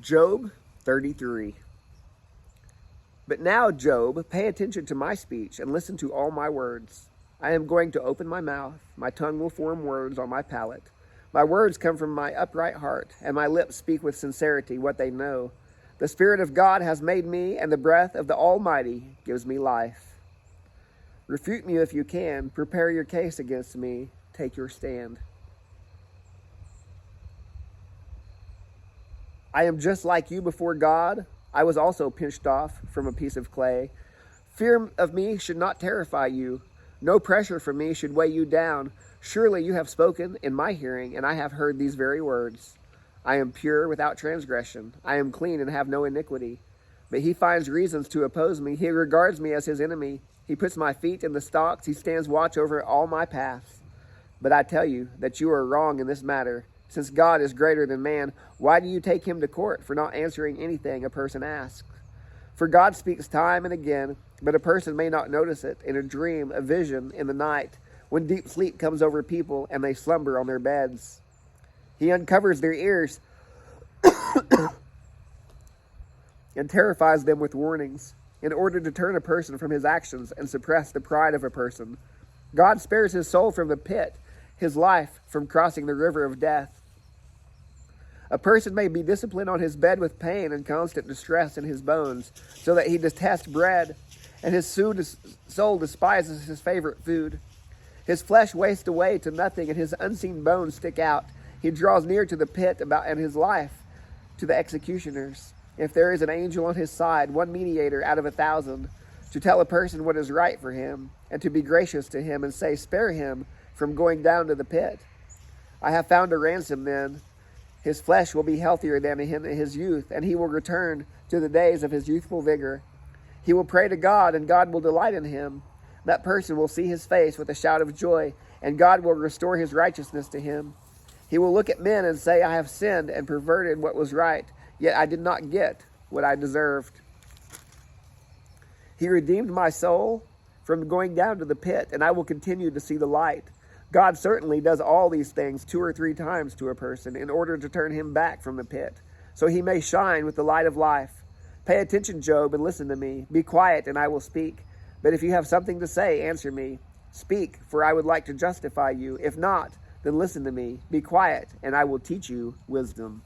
Job 33. But now, Job, pay attention to my speech and listen to all my words. I am going to open my mouth. My tongue will form words on my palate. My words come from my upright heart, and my lips speak with sincerity what they know. The Spirit of God has made me, and the breath of the Almighty gives me life. Refute me if you can. Prepare your case against me. Take your stand. I am just like you before God. I was also pinched off from a piece of clay. Fear of me should not terrify you. No pressure from me should weigh you down. Surely you have spoken in my hearing, and I have heard these very words. I am pure without transgression. I am clean and have no iniquity. But he finds reasons to oppose me. He regards me as his enemy. He puts my feet in the stocks. He stands watch over all my paths. But I tell you that you are wrong in this matter. Since God is greater than man, why do you take him to court for not answering anything a person asks? For God speaks time and again, but a person may not notice it in a dream, a vision in the night, when deep sleep comes over people and they slumber on their beds. He uncovers their ears and terrifies them with warnings, in order to turn a person from his actions and suppress the pride of a person. God spares his soul from the pit, his life from crossing the river of death. A person may be disciplined on his bed with pain and constant distress in his bones, so that he detests bread, and his soul despises his favorite food. His flesh wastes away to nothing, and his unseen bones stick out. He draws near to the pit and his life to the executioners. If there is an angel on his side, one mediator out of 1,000, to tell a person what is right for him, and to be gracious to him and say, spare him from going down to the pit. I have found a ransom then. His flesh will be healthier than in his youth, and he will return to the days of his youthful vigor. He will pray to God, and God will delight in him. That person will see his face with a shout of joy, and God will restore his righteousness to him. He will look at men and say, I have sinned and perverted what was right, yet I did not get what I deserved. He redeemed my soul from going down to the pit, and I will continue to see the light. God certainly does all these things 2 or 3 times to a person in order to turn him back from the pit, so he may shine with the light of life. Pay attention, Job, and listen to me. Be quiet, and I will speak. But if you have something to say, answer me. Speak, for I would like to justify you. If not, then listen to me. Be quiet, and I will teach you wisdom.